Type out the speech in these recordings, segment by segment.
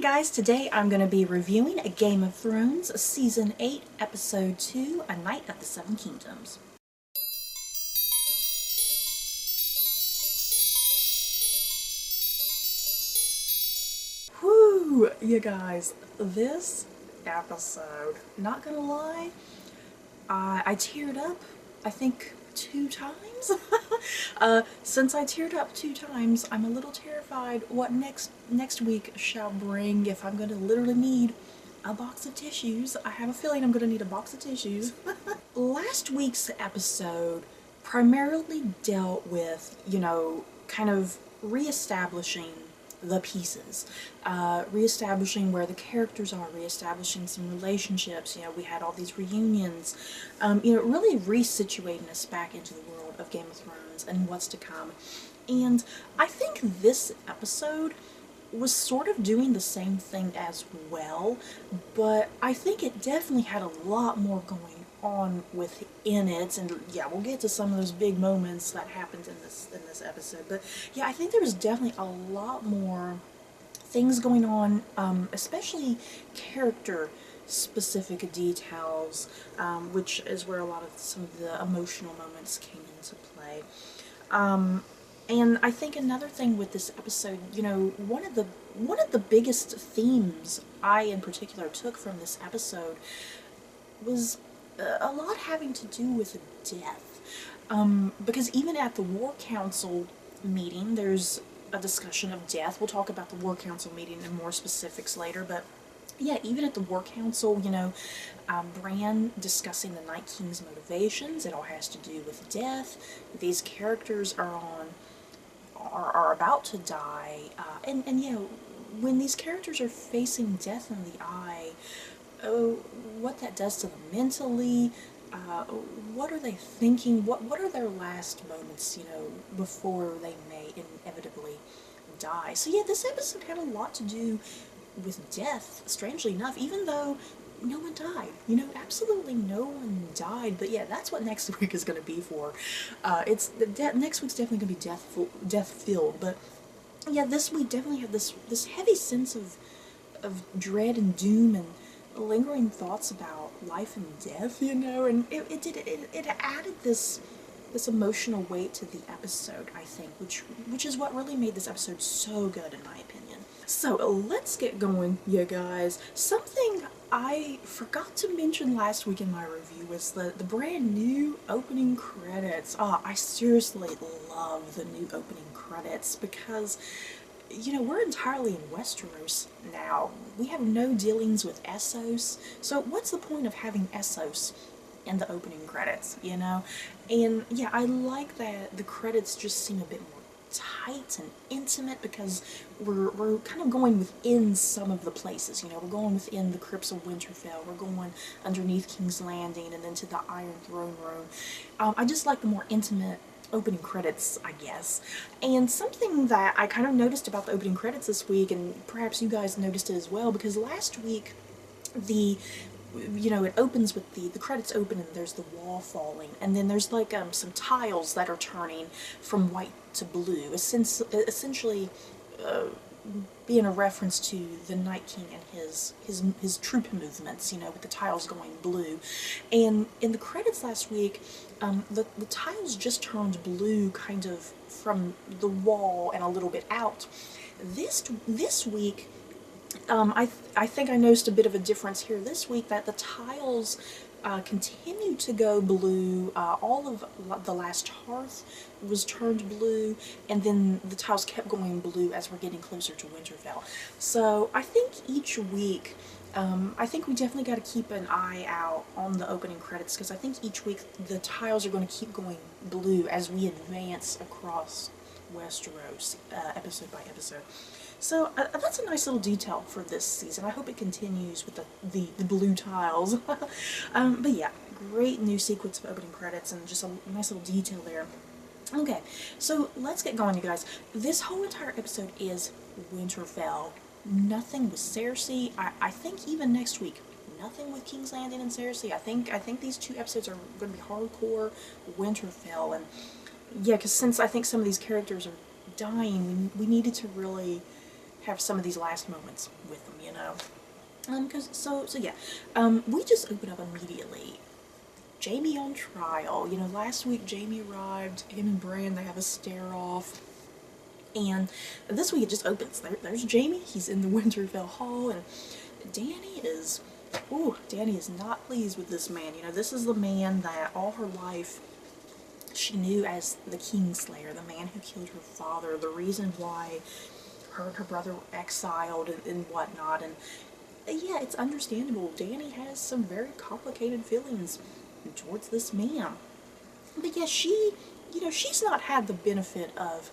guys, today I'm going to be reviewing A Game of Thrones Season 8, Episode 2, A Night of the Seven Kingdoms. Whew, you guys, this episode, not gonna lie, I teared up, I think, 2 times. Since I teared up 2 times, I'm a little terrified what next week shall bring, if I'm gonna literally need a box of tissues. I have a feeling I'm gonna need a box of tissues. Last week's episode primarily dealt with, kind of reestablishing the pieces, reestablishing where the characters are, reestablishing some relationships. We had all these reunions, really resituating us back into the world of Game of Thrones and what's to come. And I think this episode was sort of doing the same thing as well, but I think it definitely had a lot more going on within it, and yeah, we'll get to some of those big moments that happened in this episode. But yeah, I think there was definitely a lot more things going on, especially character specific details, which is where a lot of some of the emotional moments came into play. And I think another thing with this episode, one of the biggest themes I in particular took from this episode was a lot having to do with death. Because even at the War Council meeting, there's a discussion of death. We'll talk about the War Council meeting in more specifics later, but yeah, even at the War Council, Bran discussing the Night King's motivations, it all has to do with death. These characters are about to die, and when these characters are facing death in the eye, what that does to them mentally, what are they thinking, what are their last moments, before they may inevitably die. So yeah, this episode had a lot to do with death, strangely enough, even though no one died. Absolutely no one died. But yeah, that's what next week is going to be for. Next week's definitely going to be death-filled. But yeah, this week definitely had this heavy sense of dread and doom and lingering thoughts about life and death, and it added this emotional weight to the episode, I think, which is what really made this episode so good in my opinion. So let's get going, you guys. Something I forgot to mention last week in my review was the brand new opening credits. I seriously love the new opening credits because we're entirely in Westeros now. We have no dealings with Essos, so what's the point of having Essos in the opening credits, And yeah, I like that the credits just seem a bit more tight and intimate because we're kind of going within some of the places, we're going within the crypts of Winterfell, we're going underneath King's Landing and then to the Iron Throne Room. I just like the more intimate opening credits, I guess. And something that I kind of noticed about the opening credits this week, and perhaps you guys noticed it as well, because last week it opens with the credits open and there's the wall falling, and then there's like some tiles that are turning from white to blue, essentially being a reference to the Night King and his troop movements, with the tiles going blue. And in the credits last week, the tiles just turned blue kind of from the wall and a little bit out. This week, I think I noticed a bit of a difference here this week, that the tiles continue to go blue. All of the last hearth was turned blue, and then the tiles kept going blue as we're getting closer to Winterfell. So I think each week, I think we definitely got to keep an eye out on the opening credits, because I think each week the tiles are going to keep going blue as we advance across Westeros, episode by episode. So that's a nice little detail for this season. I hope it continues with the blue tiles. But yeah, great new sequence of opening credits and just a nice little detail there. Okay, so let's get going, you guys. This whole entire episode is Winterfell. Nothing with Cersei. I think even next week, nothing with King's Landing and Cersei. I think these 2 episodes are going to be hardcore Winterfell. And yeah, because since I think some of these characters are dying, we needed to really have some of these last moments with them, you know. We just open up immediately. Jamie on trial. You know, last week Jamie arrived, him and Bran, they have a stare off. And this week it just opens. There's Jamie, he's in the Winterfell Hall, and Dany is not pleased with this man. You know, this is the man that all her life she knew as the Kingslayer, the man who killed her father, the reason why her and her brother were exiled and whatnot. And yeah, it's understandable. Dany has some very complicated feelings towards this man. But yeah, she's not had the benefit of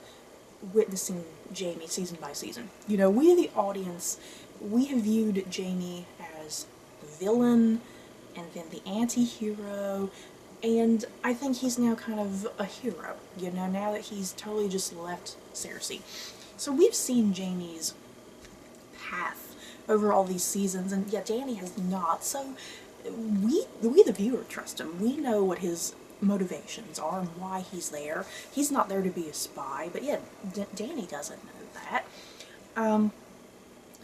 witnessing Jamie season by season. You know, we the audience, we have viewed Jamie as the villain and then the anti-hero, and I think he's now kind of a hero, you know, now that he's totally just left Cersei. So we've seen Jamie's path over all these seasons, and yeah, Dany has not, so we the viewer trust him. We know what his motivations are and why he's there. He's not there to be a spy, but yeah, Dany doesn't know that.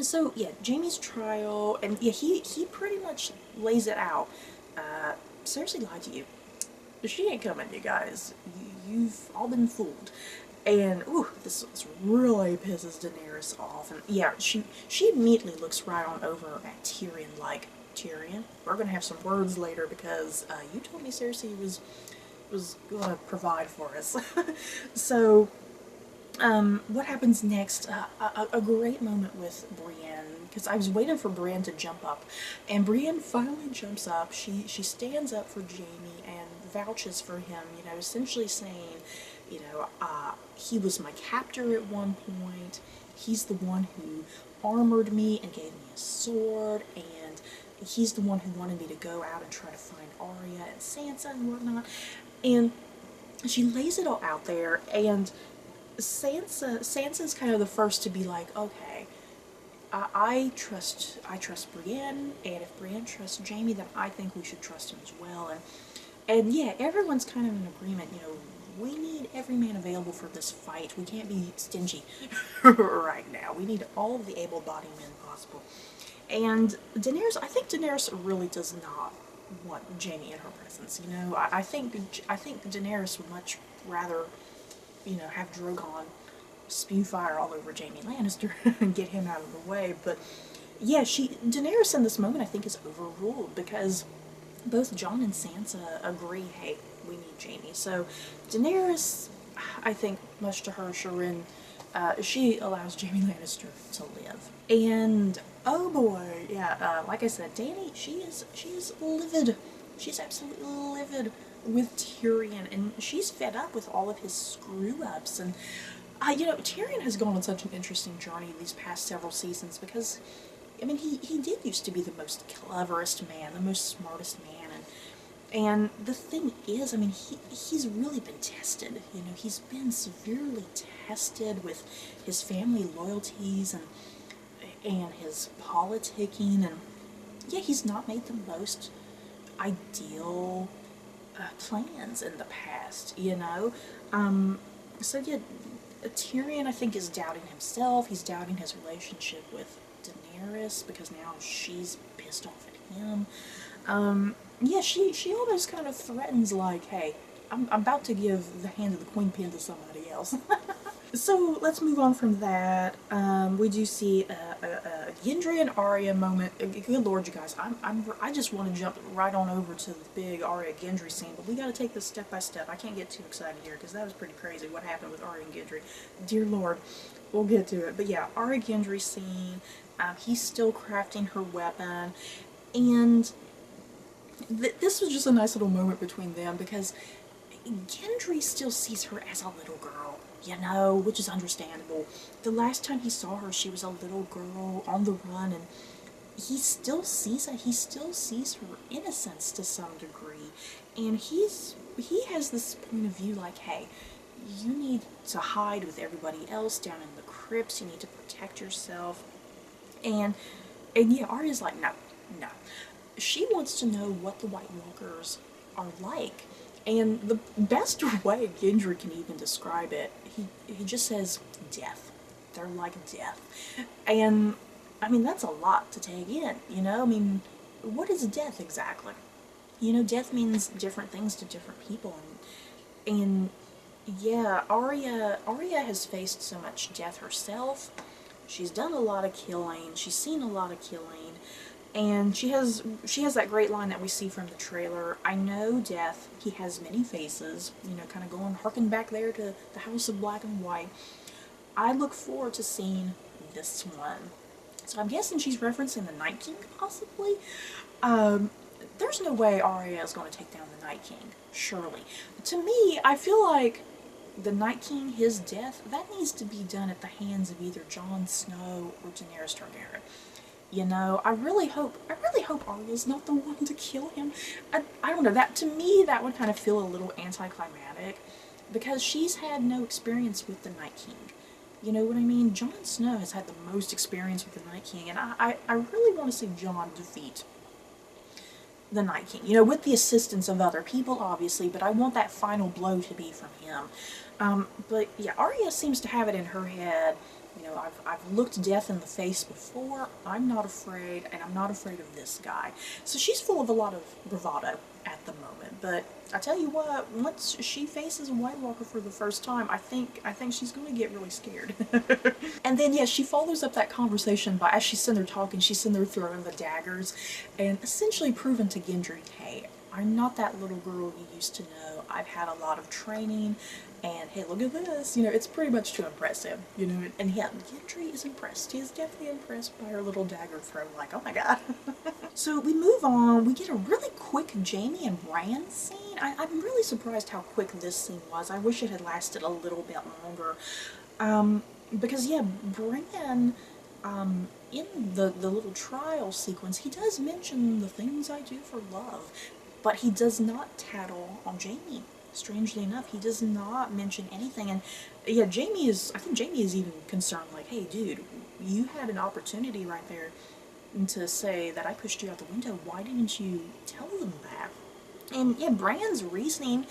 So yeah, Jamie's trial, and yeah, he pretty much lays it out. Cersei lied to you. She ain't coming, you guys. You've all been fooled. And ooh, this really pisses Daenerys off. And yeah, she immediately looks right on over at Tyrion like, Tyrion, we're gonna have some words later because you told me Cersei was gonna provide for us. So what happens next? A great moment with Brienne, because I was waiting for Brienne to jump up, and Brienne finally jumps up. She stands up for Jamie and vouches for him, you know, essentially saying, you know, he was my captor at one point. He's the one who armored me and gave me a sword, and he's the one who wanted me to go out and try to find Arya and Sansa and whatnot. And she lays it all out there, and Sansa's kind of the first to be like, okay, I trust Brienne, and if Brienne trusts Jamie, then I think we should trust him as well. And yeah, everyone's kind of in agreement, you know, we need every man available for this fight. We can't be stingy right now. We need all of the able-bodied men possible. And Daenerys, I think Daenerys really does not want Jamie in her presence, you know. I think Daenerys would much rather, you know, have Drogon spew fire all over Jamie Lannister and get him out of the way. But yeah, Daenerys in this moment I think is overruled because both Jon and Sansa agree, hey, we need Jamie. So Daenerys, I think, much to her chagrin, she allows Jamie Lannister to live. And oh boy, yeah, like I said, Dany, she is livid. She's absolutely livid with Tyrion, and she's fed up with all of his screw-ups. And you know, Tyrion has gone on such an interesting journey these past several seasons because, I mean, he did used to be the most cleverest man, the most smartest man, and the thing is, I mean, he's really been tested, you know, he's been severely tested with his family loyalties and his politicking, and yeah, he's not made the most ideal plans in the past, you know. So yeah, Tyrion, I think, is doubting himself. He's doubting his relationship with Daenerys because now she's pissed off at him. Yeah, she almost kind of threatens, like, hey, I'm about to give the hand of the queen pin to somebody else. So let's move on from that. We do see a Gendry and Arya moment. Good lord, you guys, I just want to jump right on over to the big Arya Gendry scene, but we got to take this step by step. I can't get too excited here because that was pretty crazy what happened with Arya and Gendry. Dear lord, we'll get to it. But yeah, Arya Gendry scene. He's still crafting her weapon, and this was just a nice little moment between them because Gendry still sees her as a little girl, you know, which is understandable. The last time he saw her, she was a little girl on the run, and he still sees it. He still sees her innocence to some degree, and he has this point of view like, hey, you need to hide with everybody else down in the crypts. You need to protect yourself, and yeah, Arya's like, no. She wants to know what the White Walkers are like. And the best way Gendry can even describe it, he just says, death. they're like death. And, I mean, that's a lot to take in, you know? I mean, what is death exactly? You know, death means different things to different people, and yeah, Arya has faced so much death herself. She's done a lot of killing, she's seen a lot of killing, and she has that great line that we see from the trailer. I know death, he has many faces, you know, kind of going harken back there to the House of Black and White. I look forward to seeing this one. So I'm guessing she's referencing the Night King, possibly? There's no way Arya is going to take down the Night King, surely. To me, I feel like the Night King, his death, that needs to be done at the hands of either Jon Snow or Daenerys Targaryen. You know, I really hope Arya's not the one to kill him. I don't know, that, to me, that would kind of feel a little anticlimactic, because she's had no experience with the Night King. You know what I mean? Jon Snow has had the most experience with the Night King, and I really want to see Jon defeat the Night King. You know, with the assistance of other people, obviously, but I want that final blow to be from him. But yeah, Arya seems to have it in her head. You know, I've looked death in the face before. I'm not afraid, and I'm not afraid of this guy. So she's full of a lot of bravado at the moment. But I tell you what, once she faces a White Walker for the first time, I think she's going to get really scared. And then, yeah, she follows up that conversation by, as she's sitting there talking, she's sitting there throwing the daggers, and essentially proving to Gendry, hey, I'm not that little girl you used to know. I've had a lot of training, and hey, look at this. You know, it's pretty much to impress him, you know, and yeah, Gendry is impressed. He is definitely impressed by her little dagger throw, like, oh my god. So we move on, we get a really quick Jaime and Bran scene. I'm really surprised how quick this scene was. I wish it had lasted a little bit longer. Because yeah, Bran, in the little trial sequence, he does mention the things I do for love, but he does not tattle on Jaime. Strangely enough, he does not mention anything, and yeah, I think Jaime is even concerned, like, hey dude, you had an opportunity right there to say that I pushed you out the window, why didn't you tell them that? And yeah, Bran's reasoning,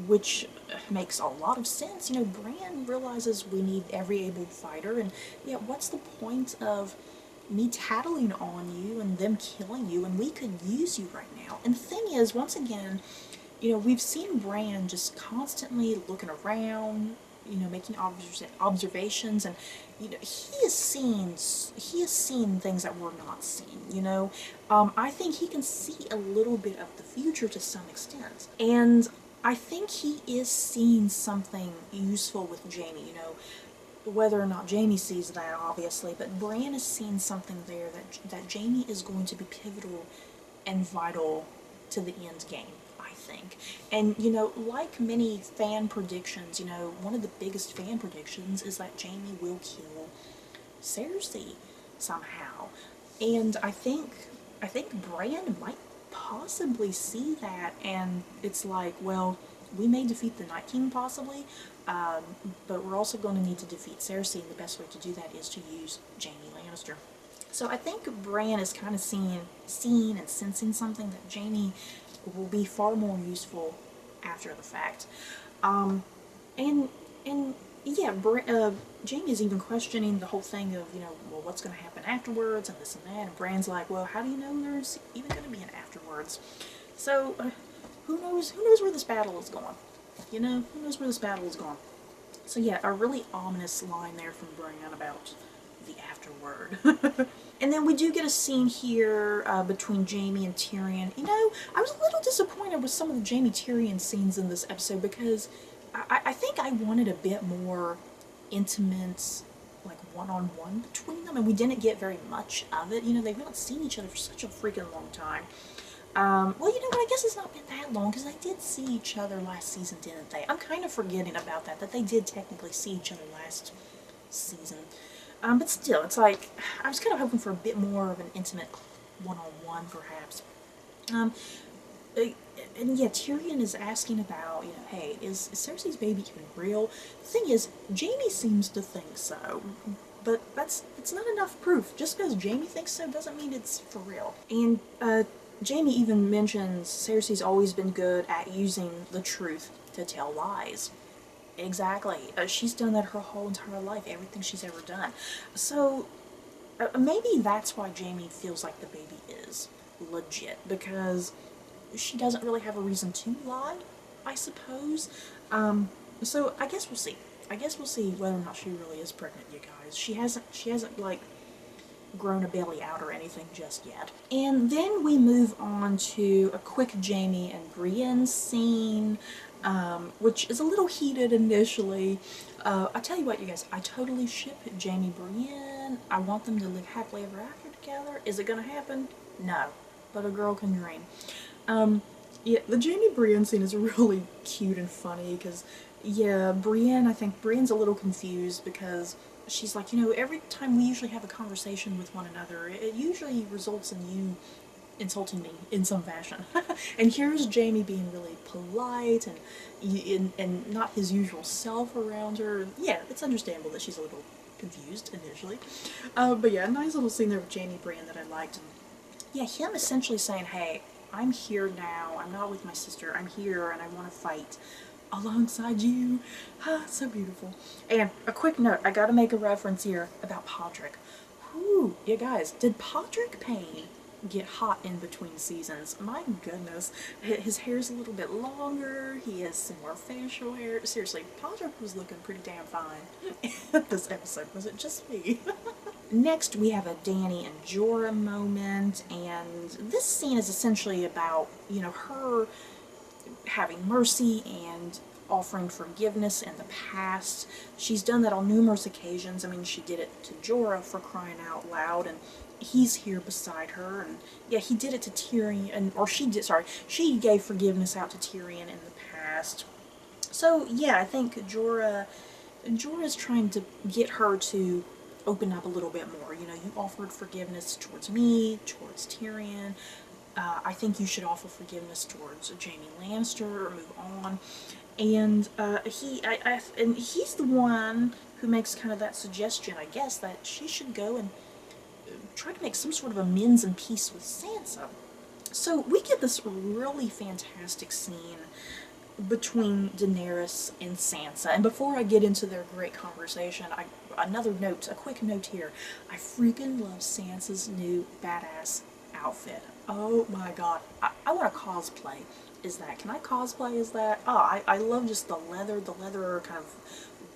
which makes a lot of sense, you know, Bran realizes we need every able fighter, and yeah, what's the point of me tattling on you and them killing you, and we could use you right now? And the thing is, once again, you know, we've seen Bran just constantly looking around, you know, making observations, and you know, he has seen things that we're not seeing, you know. I think he can see a little bit of the future to some extent, and I think he is seeing something useful with Jaime, you know, whether or not Jaime sees that, obviously, but Bran is seeing something there that Jaime is going to be pivotal and vital to the end game, I think. And, you know, like many fan predictions, you know, one of the biggest fan predictions is that Jaime will kill Cersei somehow. And I think Bran might possibly see that, and it's like, well, we may defeat the Night King possibly, but we're also going to need to defeat Cersei, and the best way to do that is to use Jaime Lannister. So I think Bran is kind of seeing and sensing something that Jaime will be far more useful after the fact. And yeah, Jaime is even questioning the whole thing of, you know, well, what's going to happen afterwards and this and that, and Bran's like, well, how do you know there's even going to be an afterwards? So, who knows where this battle is going? You know, who knows where this battle is going? So yeah, a really ominous line there from Bran about the afterword. And then we do get a scene here between Jaime and Tyrion. You know, I was a little disappointed with some of the Jaime-Tyrion scenes in this episode, because I think I wanted a bit more intimate, like, one-on-one between them, and we didn't get very much of it. You know, they've not seen each other for such a freaking long time. Well, you know what, I guess it's not been that long, because they did see each other last season, didn't they? I'm kind of forgetting about that they did technically see each other last season. But still, it's like, I was kind of hoping for a bit more of an intimate one-on-one, perhaps. And yeah, Tyrion is asking about, you know, hey, is Cersei's baby even real? The thing is, Jaime seems to think so, but it's not enough proof. Just because Jaime thinks so doesn't mean it's for real. And Jaime even mentions Cersei's always been good at using the truth to tell lies. Exactly. She's done that her whole entire life, everything she's ever done. So maybe that's why Jamie feels like the baby is legit, because she doesn't really have a reason to lie, I suppose. So I guess we'll see. I guess we'll see whether or not she really is pregnant, you guys. She hasn't like grown a belly out or anything just yet. And then we move on to a quick Jamie and Brienne scene, which is a little heated initially. I tell you what, you guys, I totally ship Jamie Brienne. I want them to live happily ever after together. Is it gonna happen? No, but a girl can dream. Yeah, the Jamie Brienne scene is really cute and funny because, yeah, I think Brienne's a little confused because she's like, every time we usually have a conversation with one another, it usually results in you insulting me in some fashion. And here's Jamie being really polite and not his usual self around her. Yeah, it's understandable that she's a little confused initially. But yeah, a nice little scene there with Jamie Brienne that I liked. And yeah, him essentially saying, hey, I'm here now, I'm not with my sister, I'm here and I want to fight alongside you. Ah, so beautiful. And a quick note, I gotta make a reference here about Podrick. Whew, you guys, did Podrick Payne get hot in between seasons? My goodness, his hair's a little bit longer, he has some more facial hair. Seriously, Podrick was looking pretty damn fine this episode. Was it just me? Next, we have a Dany and Jorah moment, and this scene is essentially about, her having mercy and offering forgiveness in the past. She's done that on numerous occasions. I mean, she did it to Jorah, for crying out loud, and he's here beside her. And yeah, he did it to Tyrion, she gave forgiveness out to Tyrion in the past. So yeah, I think Jorah's trying to get her to open up a little bit more. You offered forgiveness towards me, towards Tyrion. I think you should offer forgiveness towards Jaime Lannister or move on. And he's the one who makes kind of that suggestion, I guess, that she should go and try to make some sort of amends and peace with Sansa. So we get this really fantastic scene between Daenerys and Sansa. And before I get into their great conversation, a quick note here. I freaking love Sansa's new badass outfit. Oh my god. I want to cosplay is that. Can I cosplay as that? Oh, I love just the leather kind of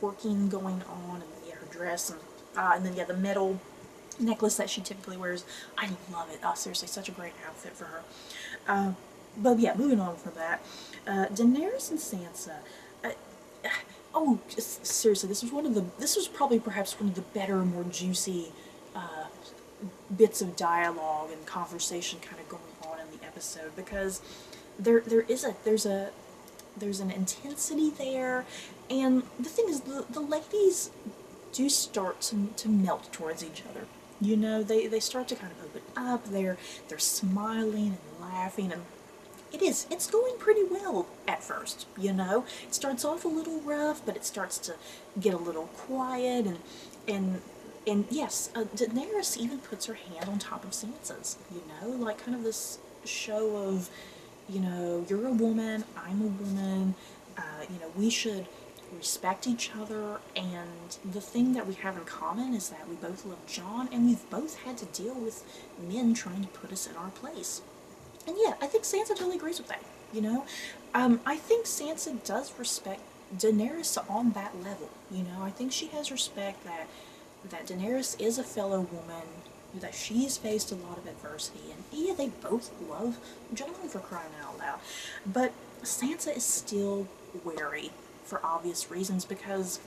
working going on, and yeah, her dress, and then yeah, the metal necklace that she typically wears. I love it. Oh, seriously, such a great outfit for her. But yeah, moving on from that, Daenerys and Sansa. Oh, seriously, this was probably perhaps one of the better, more juicy bits of dialogue and conversation kind of going on in the episode, because there's an intensity there, and the thing is, the ladies do start to melt towards each other. They start to kind of open up. They're smiling and laughing, and it's going pretty well at first. It starts off a little rough, but it starts to get a little quiet, and yes, Daenerys even puts her hand on top of Sansa's. Like kind of this show of, you're a woman, I'm a woman. We should respect each other, and the thing that we have in common is that we both love Jon, and we've both had to deal with men trying to put us in our place. And yeah, I think Sansa totally agrees with that, I think Sansa does respect Daenerys on that level, I think she has respect that Daenerys is a fellow woman, that she's faced a lot of adversity, and yeah, they both love Jon, for crying out loud. But Sansa is still wary, for obvious reasons, because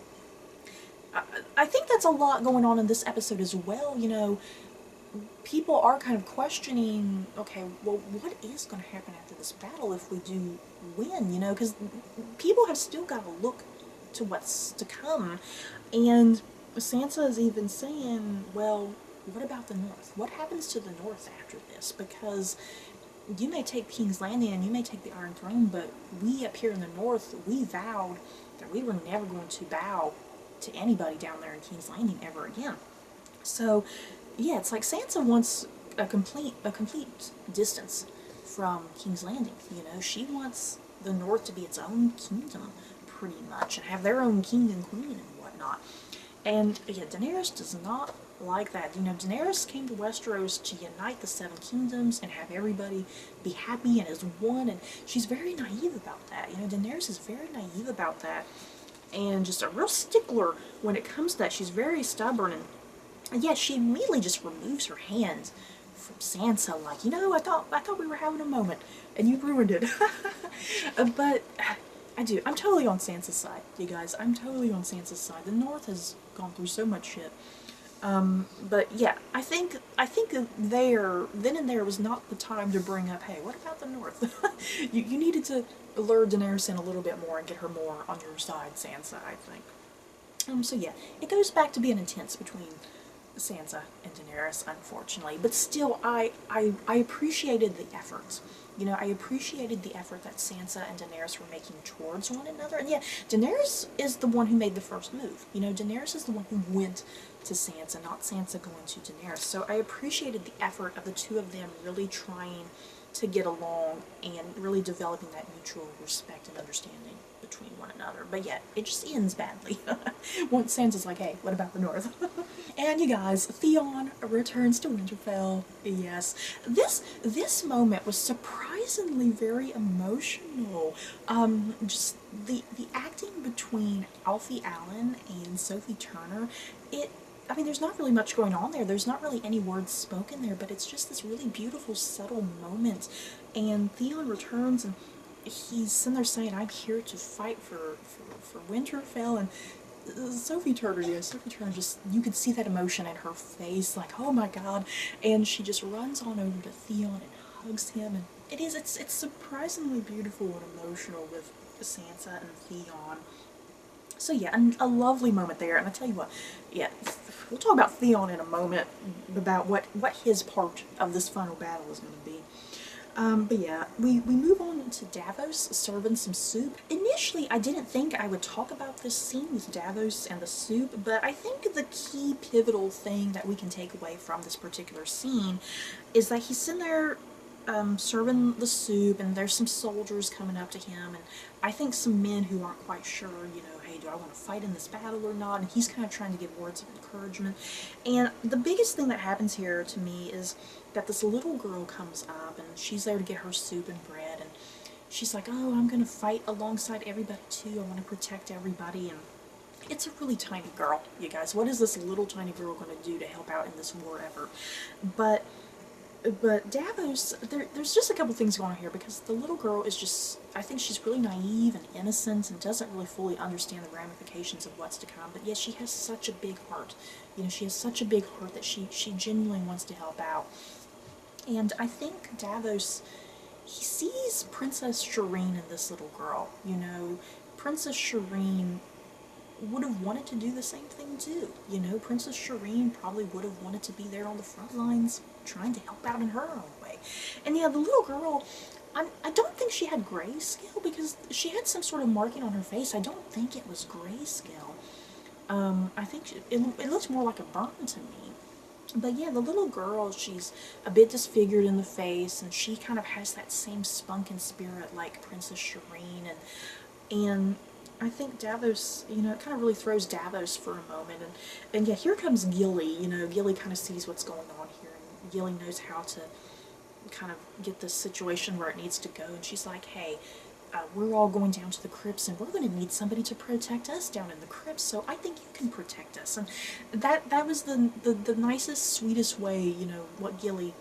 I think that's a lot going on in this episode as well. People are kind of questioning, okay, well, what is going to happen after this battle if we do win, because people have still got to look to what's to come. And Sansa is even saying, well, what about the North? What happens to the North after this? Because you may take King's Landing and you may take the Iron Throne, but we up here in the North, we vowed that we were never going to bow to anybody down there in King's Landing ever again. So, yeah, it's like Sansa wants a complete distance from King's Landing. She wants the North to be its own kingdom, pretty much, and have their own king and queen and whatnot. And yeah, Daenerys does not like that. You know, Daenerys came to Westeros to unite the Seven Kingdoms and have everybody be happy and as one, and she's very naive about that. You know, Daenerys is very naive about that, and just a real stickler when it comes to that. She's very stubborn, and yeah, she immediately just removes her hand from Sansa, like, you know, I thought we were having a moment, and you ruined it. But I'm totally on Sansa's side, you guys. I'm totally on Sansa's side. The North has gone through so much shit. But yeah, I think then and there was not the time to bring up, hey, what about the North? you needed to lure Daenerys in a little bit more and get her more on your side, Sansa, I think. So yeah, it goes back to being intense between Sansa and Daenerys, unfortunately. But still, I appreciated the effort. You know, I appreciated the effort that Sansa and Daenerys were making towards one another. And yeah, Daenerys is the one who made the first move. You know, Daenerys is the one who went to Sansa, not Sansa going to Daenerys. So I appreciated the effort of the two of them really trying to get along and really developing that mutual respect and understanding between one another. But yeah, it just ends badly. Once Sansa's like, hey, what about the North? And you guys, Theon returns to Winterfell. Yes, this moment was surprisingly very emotional. Just the acting between Alfie Allen and Sophie Turner, I mean, there's not really much going on there. There's not really any words spoken there, but it's just this really beautiful, subtle moment. And Theon returns, and he's sitting there saying, I'm here to fight for Winterfell. And Sophie Turner, just, you could see that emotion in her face, like, oh my god. And she just runs on over to Theon and hugs him. And it's surprisingly beautiful and emotional with Sansa and Theon. So yeah, a lovely moment there, and I tell you what, yeah, we'll talk about Theon in a moment, about what his part of this final battle is going to be. But yeah, we move on to Davos serving some soup. Initially, I didn't think I would talk about this scene with Davos and the soup, but I think the key pivotal thing that we can take away from this particular scene is that he's sitting there serving the soup, and there's some soldiers coming up to him, and I think some men who aren't quite sure, you know, hey, do I want to fight in this battle or not? And he's kind of trying to give words of encouragement. And the biggest thing that happens here to me is that this little girl comes up, and she's there to get her soup and bread, and she's like, oh, I'm going to fight alongside everybody too. I want to protect everybody. And it's a really tiny girl, you guys. What is this little tiny girl going to do to help out in this war effort? But Davos, there's just a couple things going on here, because the little girl is just, I think she's really naive and innocent and doesn't really fully understand the ramifications of what's to come, but yes, she has such a big heart. You know, she has such a big heart that she genuinely wants to help out. And I think Davos, he sees Princess Shireen in this little girl. You know, Princess Shireen would have wanted to do the same thing too. You know, Princess Shireen probably would have wanted to be there on the front lines, trying to help out in her own way. And yeah, the little girl, I don't think she had grayscale, because she had some sort of marking on her face. I don't think it was grayscale. I think it looks more like a burn to me. But yeah, the little girl, she's a bit disfigured in the face, and she kind of has that same spunk and spirit like Princess Shireen, and I think Davos, you know, it kind of really throws Davos for a moment, and yeah, here comes Gilly. You know, Gilly kind of sees what's going on here, and Gilly knows how to kind of get this situation where it needs to go, and she's like, hey, we're all going down to the crypts, and we're going to need somebody to protect us down in the crypts, so I think you can protect us. And that was the nicest, sweetest way, you know, what Gilly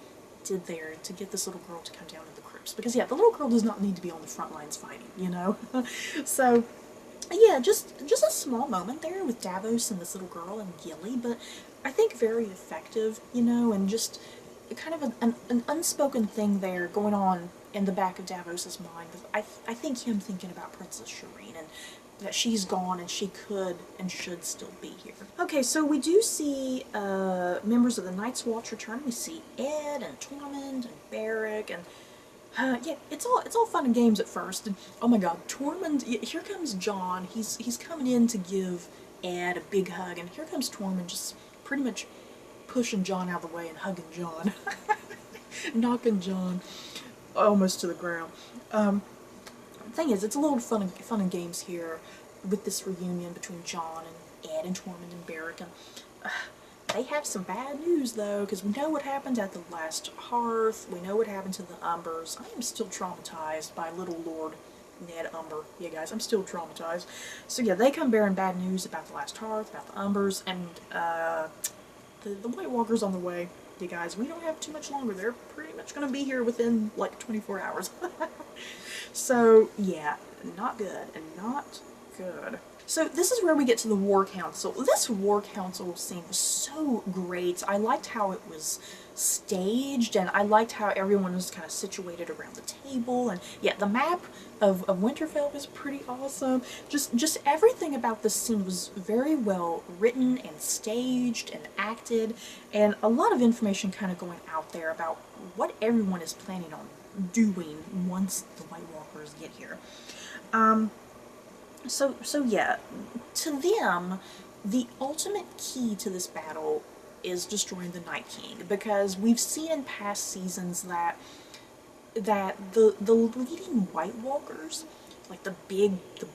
did there to get this little girl to come down to the crypts. Because yeah, the little girl does not need to be on the front lines fighting, you know? So yeah, just a small moment there with Davos and this little girl and Gilly, but I think very effective, you know, and just kind of an unspoken thing there going on in the back of Davos's mind. I think him thinking about Princess Shireen, and that she's gone and she could and should still be here. Okay, so we do see members of the Night's Watch return. We see Ed and Tormund and Beric, and yeah, it's all fun and games at first. And oh my god, Tormund, here comes Jon. He's coming in to give Ed a big hug, and here comes Tormund just pretty much pushing Jon out of the way and hugging Jon. Knocking Jon almost to the ground. Thing is, it's a little fun and games here. with this reunion between John and Ed and Tormund and Beric, and they have some bad news though, because we know what happened at the last hearth, we know what happened to the Umbers. I am still traumatized by little Lord Ned Umber. Yeah guys, I'm still traumatized. So yeah, they come bearing bad news about the last hearth, about the Umbers, and the White Walkers on the way. You guys, we don't have too much longer. They're pretty much going to be here within like 24 hours. So yeah, not good, and not good. So this is where we get to the War Council. This War Council scene was so great. I liked how it was staged, and I liked how everyone was kind of situated around the table, and yeah, the map of Winterfell was pretty awesome. Just everything about this scene was very well written and staged and acted, and a lot of information kind of going out there about what everyone is planning on doing once the White Walkers get here. So yeah, to them, the ultimate key to this battle is destroying the Night King, because we've seen in past seasons that the leading White Walkers, like the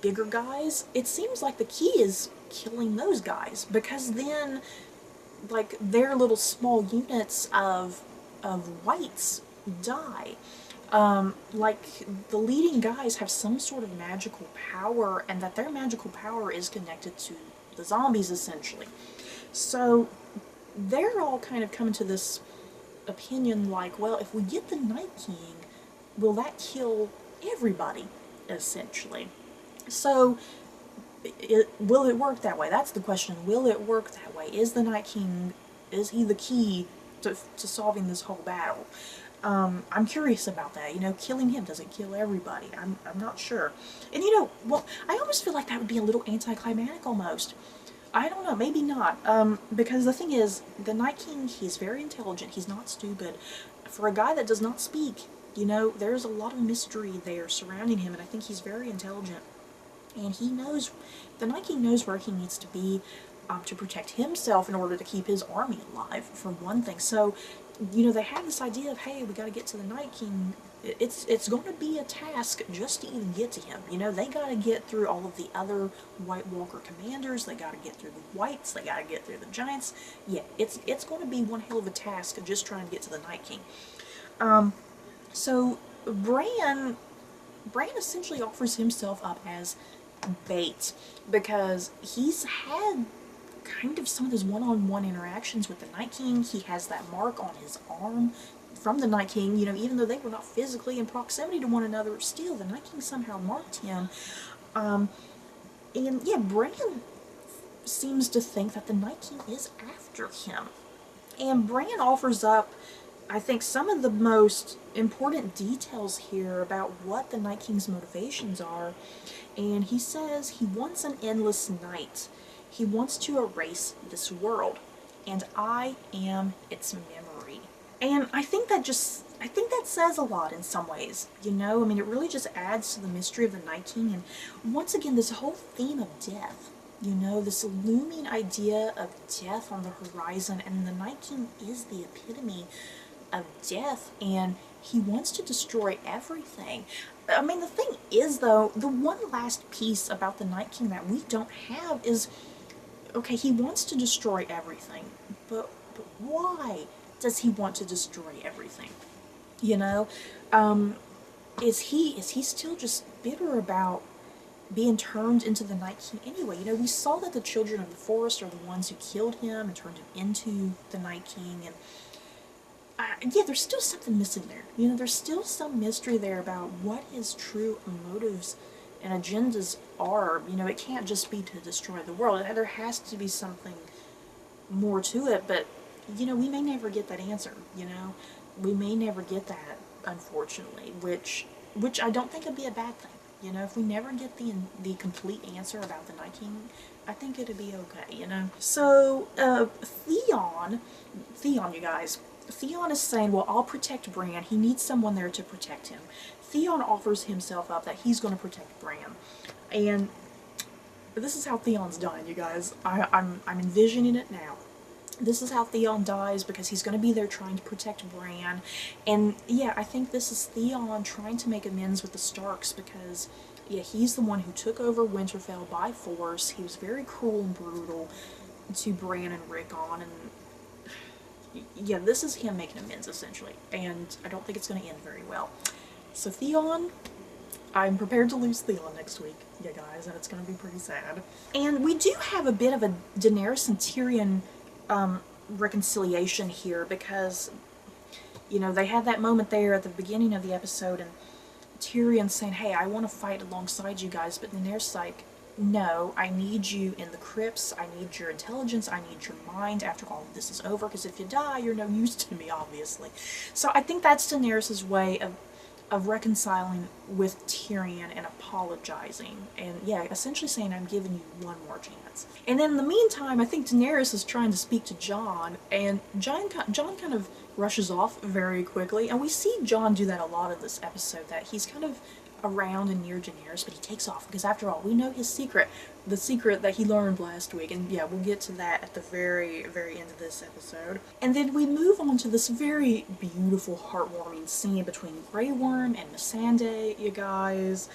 bigger guys, it seems like the key is killing those guys, because then like their little small units of whites die. Like the leading guys have some sort of magical power, and that their magical power is connected to the zombies essentially. So they're all kind of coming to this opinion like, well, if we get the Night King, will that kill everybody essentially? So will it work that way? That's the question. Will it work that way? Is the Night King, is he the key to solving this whole battle? I'm curious about that. You know, killing him, does it kill everybody? I'm not sure. And you know, well, I almost feel like that would be a little anticlimactic almost. I don't know, maybe not. Because the thing is, the Night King, he's very intelligent, he's not stupid. For a guy that does not speak, you know, there's a lot of mystery there surrounding him, and I think he's very intelligent. And he knows, the Night King knows where he needs to be to protect himself in order to keep his army alive, for one thing. So, you know, they have this idea of, hey, we gotta get to the Night King. It's going to be a task just to even get to him. You know, they gotta get through all of the other White Walker commanders, they gotta get through the Whites, they gotta get through the Giants. Yeah, it's going to be one hell of a task of just trying to get to the Night King. So Bran essentially offers himself up as bait, because he's had kind of some of those one-on-one interactions with the Night King. He has that mark on his arm from the Night King, you know, even though they were not physically in proximity to one another, still the Night King somehow marked him. And yeah, Bran seems to think that the Night King is after him. And Bran offers up, I think, some of the most important details here about what the Night King's motivations are. And he says he wants an endless night. He wants to erase this world, and I am its memory. And I think that says a lot in some ways, you know? I mean, it really just adds to the mystery of the Night King, and once again, this whole theme of death, you know, this looming idea of death on the horizon, and the Night King is the epitome of death, and he wants to destroy everything. I mean, the thing is, though, the one last piece about the Night King that we don't have is, okay, he wants to destroy everything, but why does he want to destroy everything? You know, is he still just bitter about being turned into the Night King anyway? You know, we saw that the children of the forest are the ones who killed him and turned him into the Night King, and yeah, there's still something missing there. You know, there's still some mystery there about what his true motives and agendas are. You know, it can't just be to destroy the world. There has to be something more to it, but, you know, we may never get that answer, you know? We may never get that, unfortunately, which I don't think would be a bad thing. You know, if we never get the complete answer about the Night King, I think it'd be okay, you know? So, Theon, you guys, Theon is saying, well, I'll protect Bran. He needs someone there to protect him. Theon offers himself up that he's going to protect Bran. And this is how Theon's dying, you guys. I'm envisioning it now. This is how Theon dies, because he's going to be there trying to protect Bran. And yeah, I think this is Theon trying to make amends with the Starks, because Yeah, he's the one who took over Winterfell by force. He was very cruel and brutal to Bran and Rickon, and yeah, this is him making amends, essentially, and I don't think it's going to end very well. So Theon, I'm prepared to lose Theon next week, you guys, and it's going to be pretty sad. And we do have a bit of a Daenerys and Tyrion reconciliation here, because, you know, they had that moment there at the beginning of the episode, and Tyrion saying, hey, I want to fight alongside you guys, but Daenerys is like, no, I need you in the crypts, I need your intelligence, I need your mind after all of this is over, because if you die, you're no use to me, obviously. So I think that's Daenerys' way of reconciling with Tyrion and apologizing, and yeah, essentially saying, I'm giving you one more chance. And in the meantime, I think Daenerys is trying to speak to Jon, and Jon kind of rushes off very quickly, and we see Jon do that a lot in this episode, that he's kind of around and near Daenerys, but he takes off, because after all, we know his secret, the secret that he learned last week, and yeah, we'll get to that at the very, very end of this episode. And then we move on to this very beautiful, heartwarming scene between Grey Worm and Missandei, you guys,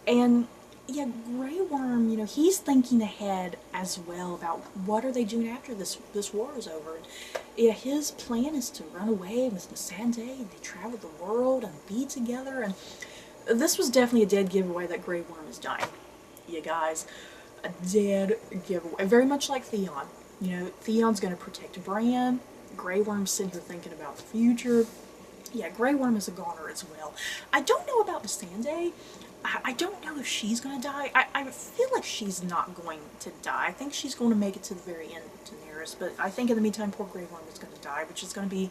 and yeah, Grey Worm, you know, he's thinking ahead as well about what are they doing after this war is over. And yeah, his plan is to run away with Missandei, and they travel the world and be together, and this was definitely a dead giveaway that Grey Worm is dying, you guys. A dead giveaway. Very much like Theon. You know, Theon's going to protect Bran. Grey Worm's sitting here thinking about the future. Yeah, Grey Worm is a goner as well. I don't know about Missandei. I don't know if she's going to die. I feel like she's not going to die. I think she's going to make it to the very end of Daenerys, but I think in the meantime, poor Grey Worm is going to die, which is going to be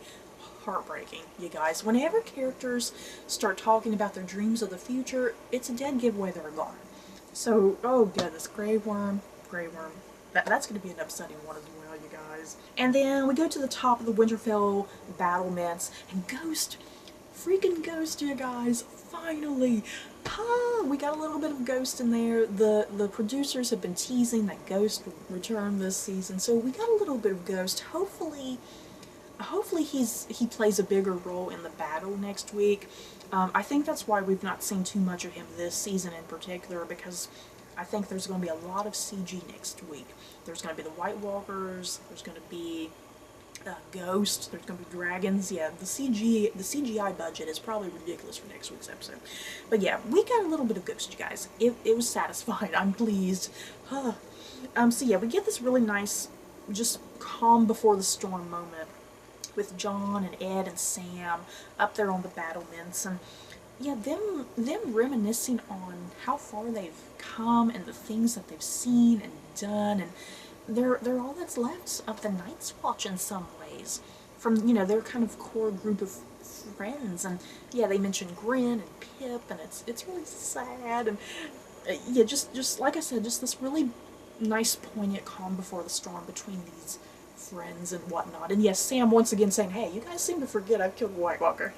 heartbreaking, you guys. Whenever characters start talking about their dreams of the future, it's a dead giveaway they're gone. So, oh goodness, Grey Worm. That's going to be an upsetting one as well, you guys. And then we go to the top of the Winterfell battlements, and freaking Ghost, you guys, finally! We got a little bit of Ghost in there. The producers have been teasing that Ghost would return this season, so we got a little bit of Ghost. Hopefully he plays a bigger role in the battle next week. I think that's why we've not seen too much of him this season in particular, because I think there's going to be a lot of CG next week. There's going to be the White Walkers, there's going to be Ghost, there's going to be dragons. Yeah, the CGI budget is probably ridiculous for next week's episode. But yeah, we got a little bit of Ghost, you guys. It was satisfying. I'm pleased. So yeah, we get this really nice, just calm before the storm moment with Jon and Ed and Sam up there on the battlements, and yeah, them reminiscing on how far they've come and the things that they've seen and done, and they're all that's left of the Night's Watch in some ways, from, you know, their kind of core group of friends. And yeah, they mention Grin and Pip, and it's really sad, and yeah, just like I said, just this really nice, poignant calm before the storm between these friends and whatnot. And yes, Sam once again saying, hey, you guys seem to forget I've killed a White Walker.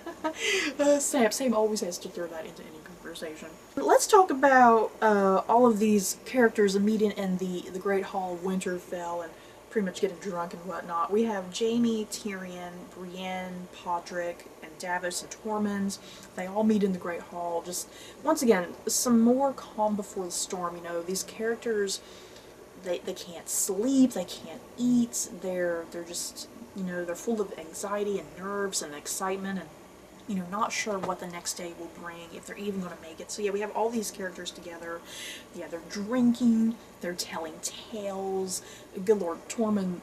Sam always has to throw that into any conversation. But let's talk about all of these characters meeting in the Great Hall of Winterfell and pretty much getting drunk and whatnot. We have Jaime, Tyrion, Brienne, Podrick, and Davos and Tormund. They all meet in the Great Hall. Just, once again, some more calm before the storm. You know, these characters, they can't sleep, they can't eat, they're just, you know, they're full of anxiety and nerves and excitement, and, you know, not sure what the next day will bring, if they're even going to make it. So yeah, we have all these characters together. Yeah, they're drinking, they're telling tales. Good lord, Tormund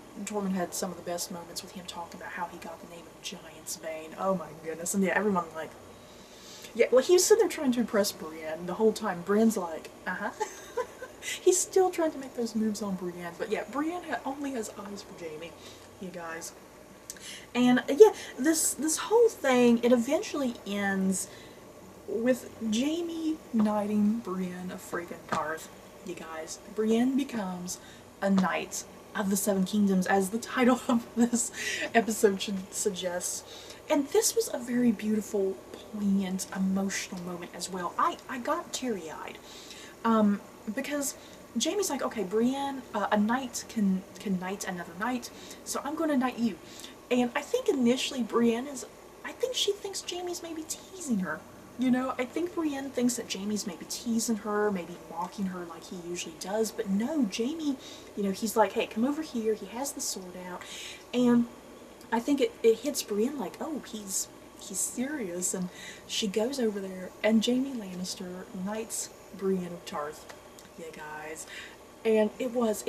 had some of the best moments with him talking about how he got the name of Giant's Bane. Oh my goodness. And yeah, everyone like, yeah, well, he was sitting there trying to impress Brienne the whole time. Brienne's like, he's still trying to make those moves on Brienne, but yeah, Brienne only has eyes for Jaime, you guys. And yeah, this whole thing, it eventually ends with Jaime knighting Brienne of freaking Tarth, you guys. Brienne becomes a knight of the Seven Kingdoms, as the title of this episode should suggest. And this was a very beautiful, poignant, emotional moment as well. I got teary-eyed. Because Jaime's like, okay, Brienne, a knight can knight another knight, so I'm going to knight you. And I think initially Brienne I think she thinks Jaime's maybe teasing her You know, I think Brienne thinks that Jaime's maybe teasing her, maybe mocking her like he usually does, but no, Jaime, you know, he's like, hey, come over here, he has the sword out, and I think it hits Brienne like, oh, he's serious, and she goes over there, and Jaime Lannister knights Brienne of Tarth, yeah guys, and it was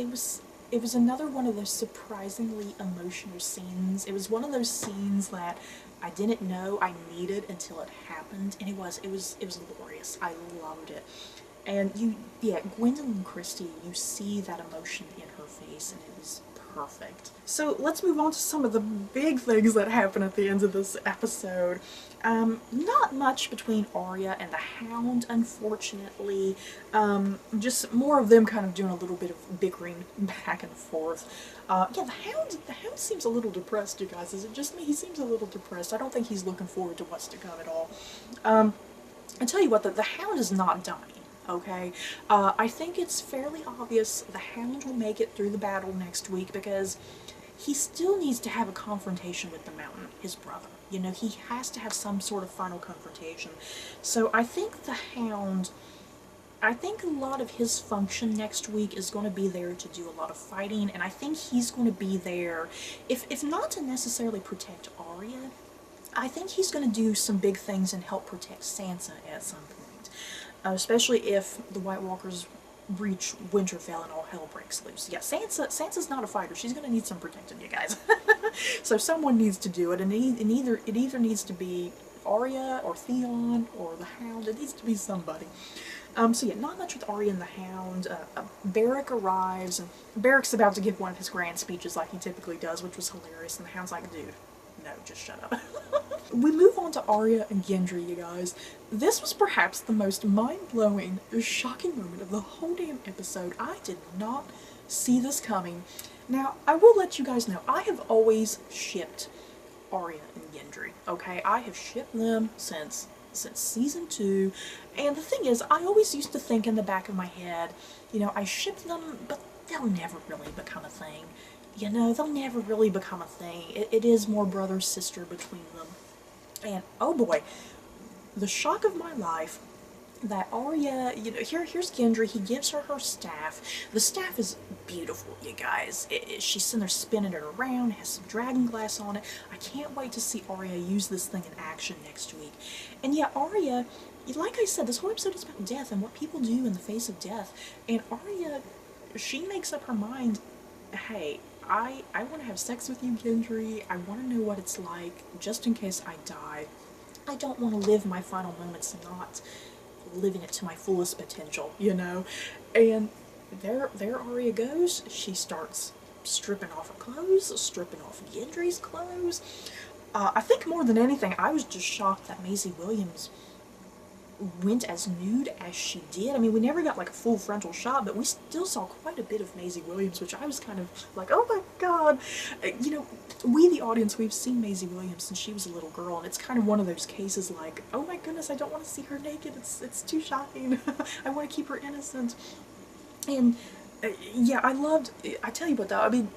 another one of those surprisingly emotional scenes. It was one of those scenes that I didn't know I needed until it happened, and it was glorious. I loved it. And yeah, Gwendolyn Christie, you see that emotion in her face, and it was perfect. So let's move on to some of the big things that happen at the end of this episode. Not much between Arya and the Hound, unfortunately. Just more of them kind of doing a little bit of bickering back and forth. Yeah, the Hound seems a little depressed, you guys. Is it just me? He seems a little depressed. I don't think he's looking forward to what's to come at all. I tell you what, the Hound is not dying. Okay, I think it's fairly obvious the Hound will make it through the battle next week because he still needs to have a confrontation with the Mountain, his brother. You know, he has to have some sort of final confrontation. So I think the Hound, I think a lot of his function next week is going to be there to do a lot of fighting, and I think he's going to be there, if not to necessarily protect Arya, I think he's going to do some big things and help protect Sansa at some point. Especially if the White Walkers reach Winterfell and all hell breaks loose. Yeah, Sansa's not a fighter. She's going to need some protecting, you guys. So someone needs to do it, and it either needs to be Arya or Theon or the Hound. It needs to be somebody. So yeah, not much with Arya and the Hound. Beric arrives, and Beric's about to give one of his grand speeches like he typically does, which was hilarious, and the Hound's like, dude, no, just shut up. We move on to Arya and Gendry, you guys. This was perhaps the most mind-blowing, shocking moment of the whole damn episode. I did not see this coming. Now, I will let you guys know, I have always shipped Arya and Gendry, okay? I have shipped them since season 2, and the thing is, I always used to think in the back of my head, you know, I ship them, but they'll never really become a thing. You know, they'll never really become a thing. It is more brother-sister between them. And, oh boy, the shock of my life that Arya, you know, here's Gendry, he gives her her staff. The staff is beautiful, you guys. She's sitting there spinning it around, it has some dragon glass on it. I can't wait to see Arya use this thing in action next week. And yeah, Arya, like I said, this whole episode is about death and what people do in the face of death. And Arya, she makes up her mind, hey, I want to have sex with you, Gendry. I want to know what it's like, just in case I die. I don't want to live my final moments not living it to my fullest potential, you know? And there Arya goes. She starts stripping off her clothes, stripping off Gendry's clothes. I think more than anything, I was just shocked that Maisie Williams went as nude as she did. I mean, we never got like a full frontal shot, but we still saw quite a bit of Maisie Williams, which I was kind of like, oh my god. You know, we the audience, we've seen Maisie Williams since she was a little girl, and it's kind of one of those cases like, oh my goodness, I don't want to see her naked, it's too shocking. I want to keep her innocent. And yeah, I tell you what though, I mean,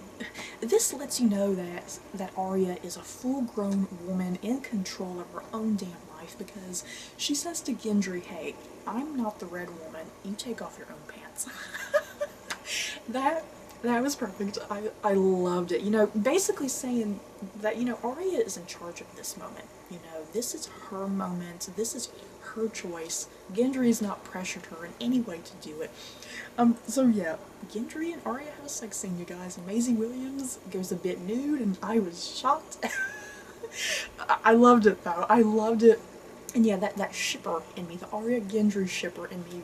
this lets you know that Arya is a full-grown woman in control of her own damn life, because she says to Gendry, hey, I'm not the Red Woman, you take off your own pants. That was perfect. I loved it. You know, basically saying that, you know, Arya is in charge of this moment. You know, this is her moment, this is her choice. Gendry's not pressured her in any way to do it. So yeah, Gendry and Arya have a sex scene, you guys, and Maisie Williams goes a bit nude, and I was shocked. I loved it, though. I loved it. And yeah, that shipper in me, the Arya Gendry shipper in me,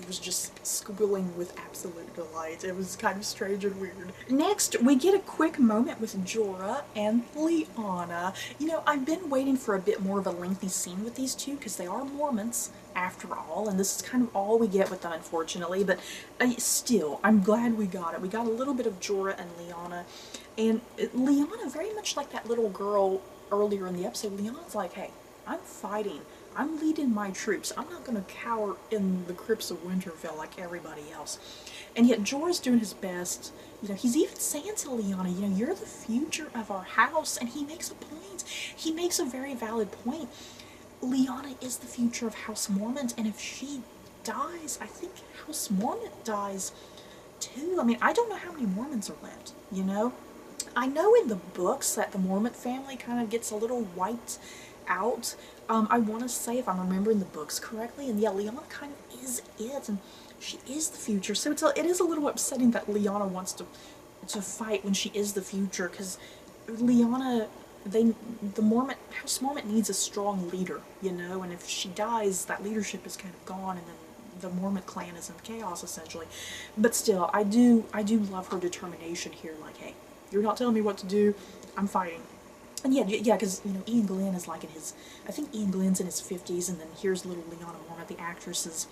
was just squilling with absolute delight. It was kind of strange and weird. Next, we get a quick moment with Jorah and Lyanna. You know, I've been waiting for a bit more of a lengthy scene with these two, because they are Mormonts, after all, and this is kind of all we get with them, unfortunately, but still, I'm glad we got it. We got a little bit of Jorah and Lyanna, and Lyanna, very much like that little girl earlier in the episode, Lyanna's like, hey, I'm fighting. I'm leading my troops. I'm not going to cower in the crypts of Winterfell like everybody else. And yet Jorah's doing his best. You know, he's even saying to Lyanna, you know, you're the future of our house. And he makes a point. He makes a very valid point. Lyanna is the future of House Mormont, and if she dies, I think House Mormont dies too. I mean, I don't know how many Mormons are left, you know? I know in the books that the Mormont family kind of gets a little wiped out. I want to say, if I'm remembering the books correctly, and yeah, Lyanna kind of is it, and she is the future, so it is a little upsetting that Lyanna wants to fight when she is the future, because Lyanna, the House Mormont needs a strong leader, you know, and if she dies, that leadership is kind of gone, and then the Mormont clan is in chaos, essentially. But still, I do love her determination here, like, hey, you're not telling me what to do, I'm fighting. And yeah, because, you know, Ian Glenn is like in his, I think Ian Glenn's in his 50s, and then here's little Lyanna Mormont, the actress, is,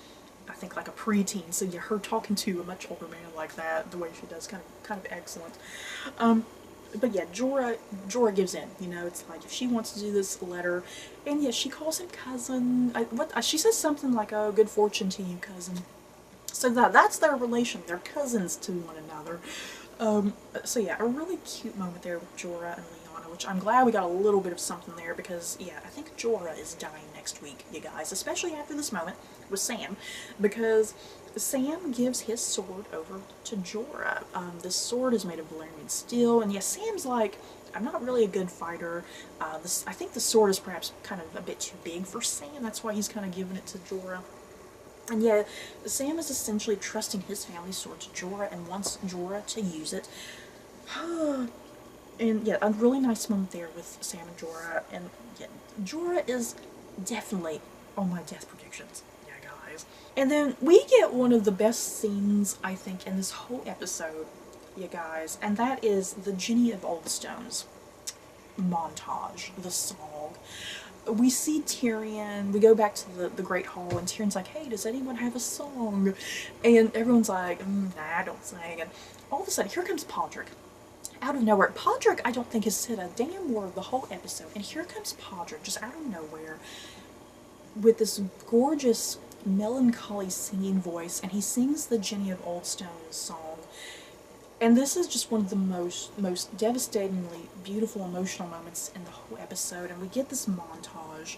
I think, like a preteen, so yeah, her talking to a much older man like that, the way she does, kind of excellent. But yeah, Jorah gives in, you know, it's like, if she wants to do this, let her. And yeah, she calls him cousin. She says something like, oh, good fortune to you, cousin. So that's their relation, they're cousins to one another. So yeah, a really cute moment there with Jorah and Lyanna, which I'm glad we got a little bit of something there, because yeah, I think Jorah is dying next week, you guys, especially after this moment with Sam, because Sam gives his sword over to Jorah. This sword is made of Valyrian steel, and yes, Sam's like, I'm not really a good fighter. I think the sword is perhaps kind of a bit too big for Sam, that's why he's kind of giving it to Jorah. And yeah, Sam is essentially trusting his family's sword to Jorah and wants Jorah to use it. And yeah, a really nice moment there with Sam and Jorah. And yeah, Jorah is definitely on my death predictions. Yeah, guys. And then we get one of the best scenes, I think, in this whole episode, you guys. And that is the Jenny of Oldstones montage, the song. We see Tyrion, we go back to the Great Hall, and Tyrion's like, hey, does anyone have a song? And everyone's like, nah, I don't sing. And all of a sudden, here comes Podrick. Out of nowhere. Podrick, I don't think, has said a damn word the whole episode. And here comes Podrick, just out of nowhere, with this gorgeous, melancholy singing voice, and he sings the Jenny of Oldstones song. And this is just one of the most devastatingly beautiful, emotional moments in the whole episode, and we get this montage.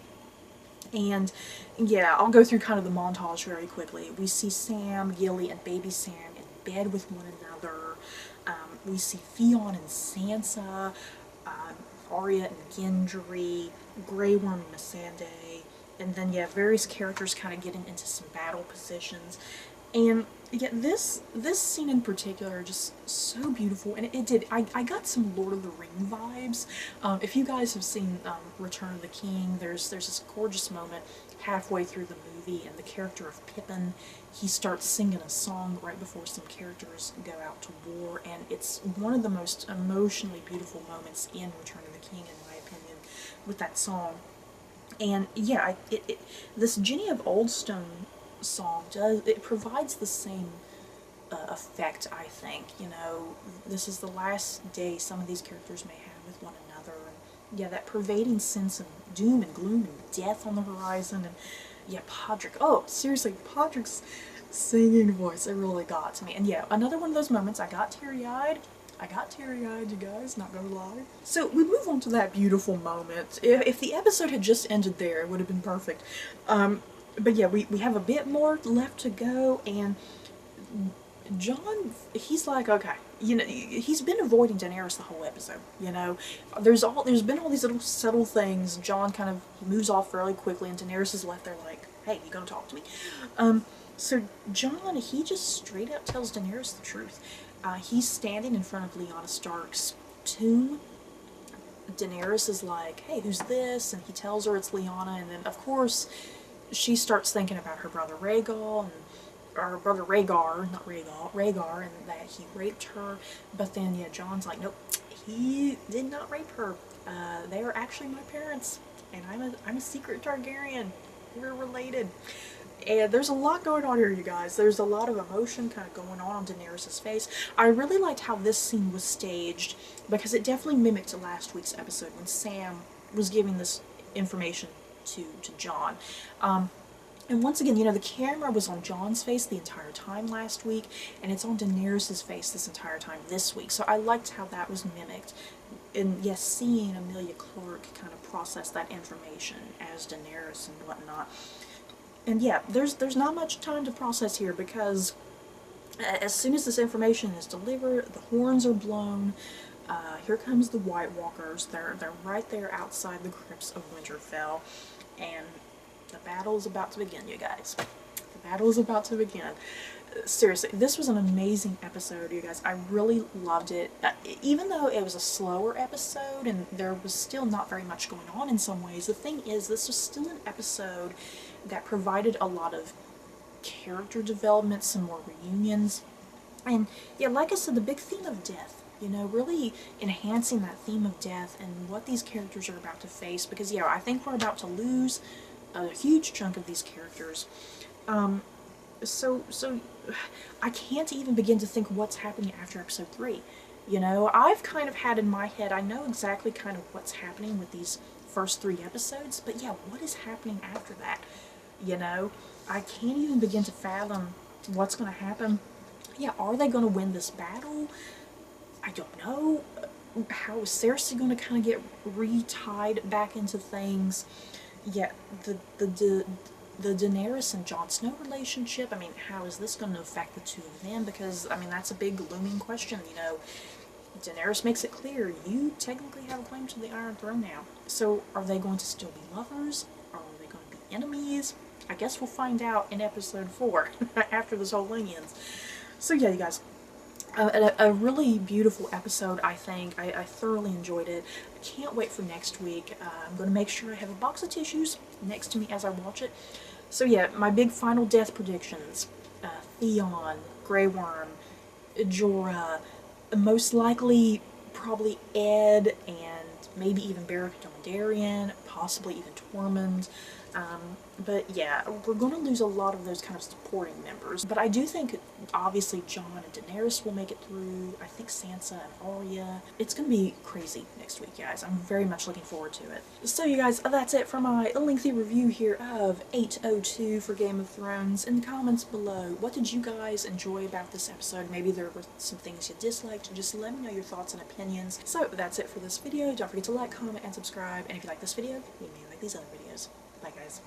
And yeah, I'll go through kind of the montage very quickly. We see Sam, Gilly, and baby Sam in bed with one another. We see Theon and Sansa, Arya and Gendry, Grey Worm and Missandei, and then yeah, various characters kind of getting into some battle positions. And yeah, this scene in particular, just so beautiful, and I got some Lord of the Ring vibes. If you guys have seen Return of the King, there's this gorgeous moment halfway through the movie, and the character of Pippin, he starts singing a song right before some characters go out to war, and it's one of the most emotionally beautiful moments in Return of the King, in my opinion, with that song. And yeah, this Jenny of Oldstone song it provides the same effect, I think. You know, this is the last day some of these characters may have with one another, and yeah, that pervading sense of doom and gloom and death on the horizon. And yeah, Podrick, oh seriously, Podrick's singing voice, it really got to me. And yeah, another one of those moments, I got teary-eyed, you guys, not gonna lie. So we move on to that beautiful moment. If the episode had just ended there, it would have been perfect. But yeah, we have a bit more left to go, and Jon, he's like, okay, you know, he's been avoiding Daenerys the whole episode, you know. There's been all these little subtle things. Jon kind of moves off fairly quickly, and Daenerys is left there like, hey, you gonna talk to me? So Jon, he just straight up tells Daenerys the truth. He's standing in front of Lyanna Stark's tomb. Daenerys is like, hey, who's this? And he tells her it's Lyanna, and then, of course, she starts thinking about her brother Rhaegal, or brother Rhaegar, not Rhaegar, and that he raped her. But then, yeah, Jon's like, nope, he did not rape her. They are actually my parents, and I'm a secret Targaryen. We're related. And there's a lot going on here, you guys. There's a lot of emotion kind of going on Daenerys' face. I really liked how this scene was staged, because it definitely mimicked last week's episode when Sam was giving this information to Jon. And once again, you know, the camera was on Jon's face the entire time last week, and it's on Daenerys' face this entire time this week. So I liked how that was mimicked. and yes, seeing Emilia Clarke kind of process that information as Daenerys and whatnot. And yeah, there's not much time to process here, because as soon as this information is delivered, the horns are blown. Here comes the White Walkers. They're right there outside the crypts of Winterfell, and the battle is about to begin, you guys. The battle is about to begin. Seriously, this was an amazing episode, you guys. I really loved it. Even though it was a slower episode and there was still not very much going on in some ways, the thing is, this was still an episode that provided a lot of character development, some more reunions. And yeah, like I said, the big theme of death, you know, really enhancing that theme of death and what these characters are about to face, because yeah, I think we're about to lose a huge chunk of these characters. So I can't even begin to think what's happening after episode 3. You know, I've kind of had in my head, I know exactly kind of what's happening with these first 3 episodes, but yeah, what is happening after that? You know, I can't even begin to fathom what's going to happen. Yeah, are they going to win this battle? I don't know. How is Cersei going to kind of get re-tied back into things? Yeah, the Daenerys and Jon Snow relationship, I mean, how is this going to affect the two of them? Because, I mean, that's a big looming question, you know. Daenerys makes it clear, you technically have a claim to the Iron Throne now. So, are they going to still be lovers? Or are they going to be enemies? I guess we'll find out in episode 4, after this whole thing ends. So yeah, you guys, a really beautiful episode, I think. I thoroughly enjoyed it. I can't wait for next week. I'm going to make sure I have a box of tissues next to me as I watch it. So yeah, my big final death predictions. Theon, Grey Worm, Jorah, most likely probably Ed, and maybe even Beric Dondarrion, possibly even Tormund. But yeah, we're going to lose a lot of those kind of supporting members. But I do think, obviously, Jon and Daenerys will make it through. I think Sansa and Arya. It's going to be crazy next week, guys. I'm very much looking forward to it. So you guys, that's it for my lengthy review here of 802 for Game of Thrones. In the comments below, what did you guys enjoy about this episode? Maybe there were some things you disliked. Just let me know your thoughts and opinions. So that's it for this video. Don't forget to like, comment, and subscribe. And if you like this video, you may like these other videos. Bye, guys.